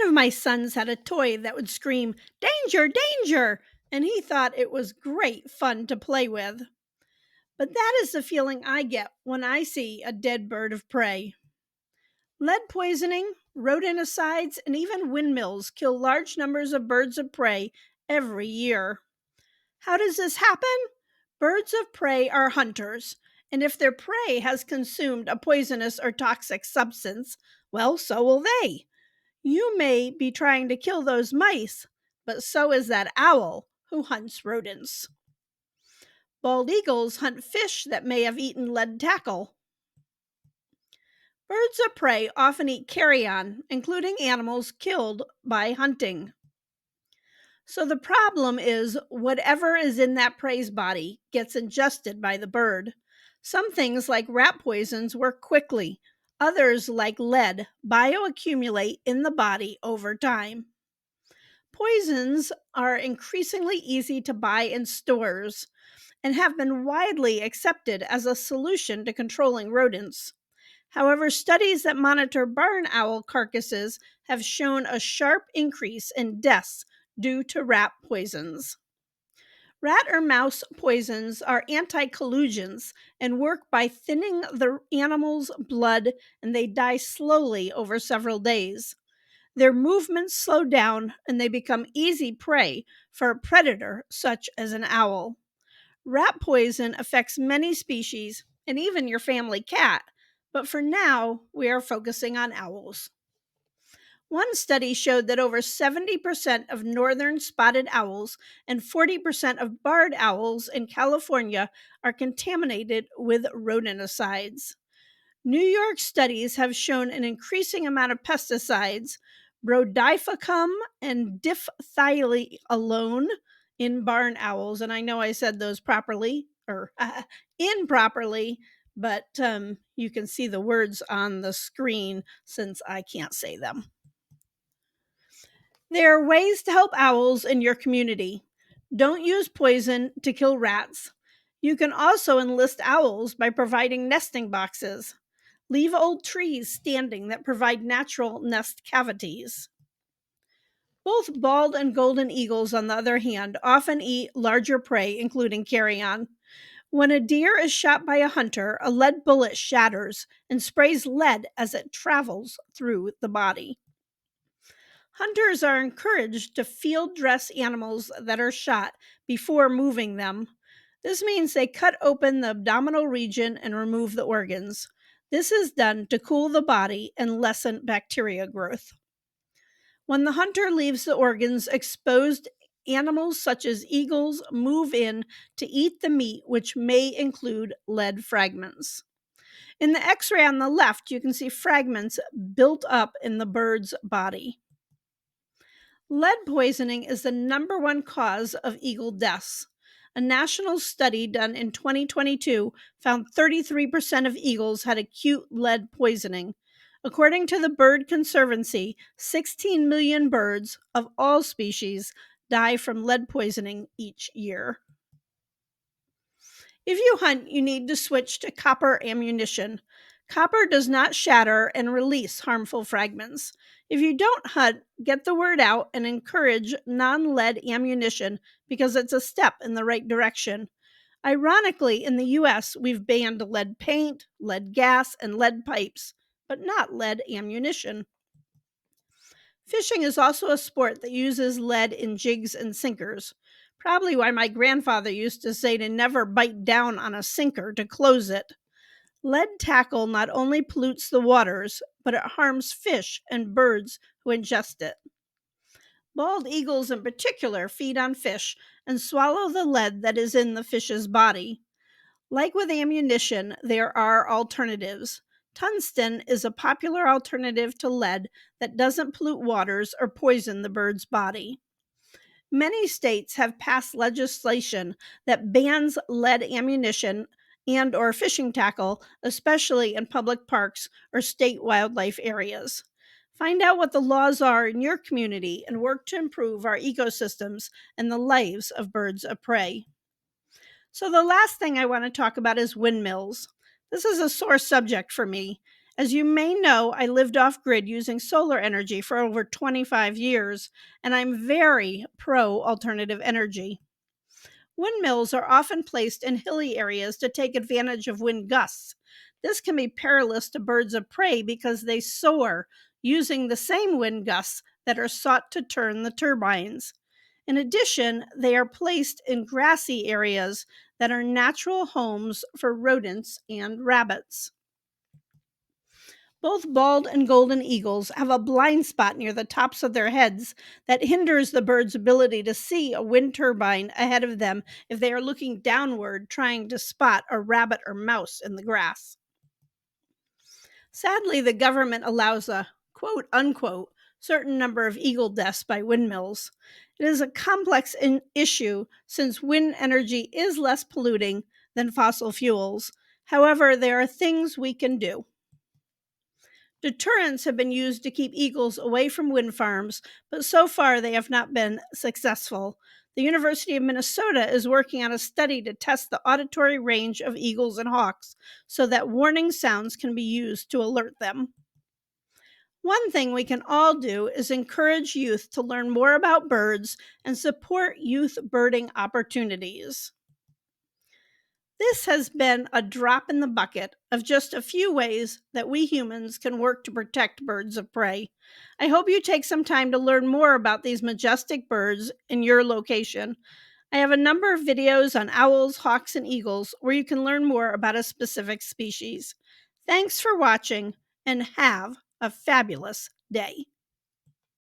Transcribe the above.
One of my sons had a toy that would scream, "Danger, danger!" and he thought it was great fun to play with. But that is the feeling I get when I see a dead bird of prey. Lead poisoning, rodenticides, and even windmills kill large numbers of birds of prey every year. How does this happen? Birds of prey are hunters, and if their prey has consumed a poisonous or toxic substance, well, so will they. You may be trying to kill those mice, but so is that owl who hunts rodents. Bald eagles hunt fish that may have eaten lead tackle. Birds of prey often eat carrion, including animals killed by hunting. So the problem is whatever is in that prey's body gets ingested by the bird. Some things like rat poisons work quickly. Others, like lead, bioaccumulate in the body over time. Poisons are increasingly easy to buy in stores and have been widely accepted as a solution to controlling rodents. However, studies that monitor barn owl carcasses have shown a sharp increase in deaths due to rat poisons. Rat or mouse poisons are anti-collusions and work by thinning the animal's blood, and they die slowly over several days. Their movements slow down and they become easy prey for a predator such as an owl. Rat poison affects many species and even your family cat, but for now, we are focusing on owls. One study showed that over 70% of northern spotted owls and 40% of barred owls in California are contaminated with rodenticides. New York studies have shown an increasing amount of pesticides, brodifacoum and diphthylline, in barn owls. And I know I said those properly or improperly, but you can see the words on the screen since I can't say them. There are ways to help owls in your community. Don't use poison to kill rats. You can also enlist owls by providing nesting boxes. Leave old trees standing that provide natural nest cavities. Both bald and golden eagles, on the other hand, often eat larger prey, including carrion. When a deer is shot by a hunter, a lead bullet shatters and sprays lead as it travels through the body. Hunters are encouraged to field dress animals that are shot before moving them. This means they cut open the abdominal region and remove the organs. This is done to cool the body and lessen bacteria growth. When the hunter leaves the organs exposed, animals such as eagles move in to eat the meat, which may include lead fragments. In the x-ray on the left, you can see fragments built up in the bird's body. Lead poisoning is the number one cause of eagle deaths. A national study done in 2022 found 33% of eagles had acute lead poisoning. According to the Bird Conservancy, 16 million birds of all species die from lead poisoning each year. If you hunt, you need to switch to copper ammunition. Copper does not shatter and release harmful fragments. If you don't hunt, get the word out and encourage non-lead ammunition because it's a step in the right direction. Ironically, in the US, we've banned lead paint, lead gas, and lead pipes, but not lead ammunition. Fishing is also a sport that uses lead in jigs and sinkers. Probably why my grandfather used to say to never bite down on a sinker to close it. Lead tackle not only pollutes the waters, but it harms fish and birds who ingest it. Bald eagles in particular feed on fish and swallow the lead that is in the fish's body. Like with ammunition, there are alternatives. Tungsten is a popular alternative to lead that doesn't pollute waters or poison the bird's body. Many states have passed legislation that bans lead ammunition and or fishing tackle, especially in public parks or state wildlife areas. Find out what the laws are in your community and work to improve our ecosystems and the lives of birds of prey. So the last thing I want to talk about is windmills. This is a sore subject for me. As you may know, I lived off grid using solar energy for over 25 years, and I'm very pro alternative energy. Windmills are often placed in hilly areas to take advantage of wind gusts. This can be perilous to birds of prey because they soar using the same wind gusts that are sought to turn the turbines. In addition, they are placed in grassy areas that are natural homes for rodents and rabbits. Both bald and golden eagles have a blind spot near the tops of their heads that hinders the bird's ability to see a wind turbine ahead of them if they are looking downward trying to spot a rabbit or mouse in the grass. Sadly, the government allows a quote unquote certain number of eagle deaths by windmills. It is a complex issue since wind energy is less polluting than fossil fuels. However, there are things we can do. Deterrents have been used to keep eagles away from wind farms, but so far they have not been successful. The University of Minnesota is working on a study to test the auditory range of eagles and hawks so that warning sounds can be used to alert them. One thing we can all do is encourage youth to learn more about birds and support youth birding opportunities. This has been a drop in the bucket of just a few ways that we humans can work to protect birds of prey. I hope you take some time to learn more about these majestic birds in your location. I have a number of videos on owls, hawks, and eagles where you can learn more about a specific species. Thanks for watching and have a fabulous day.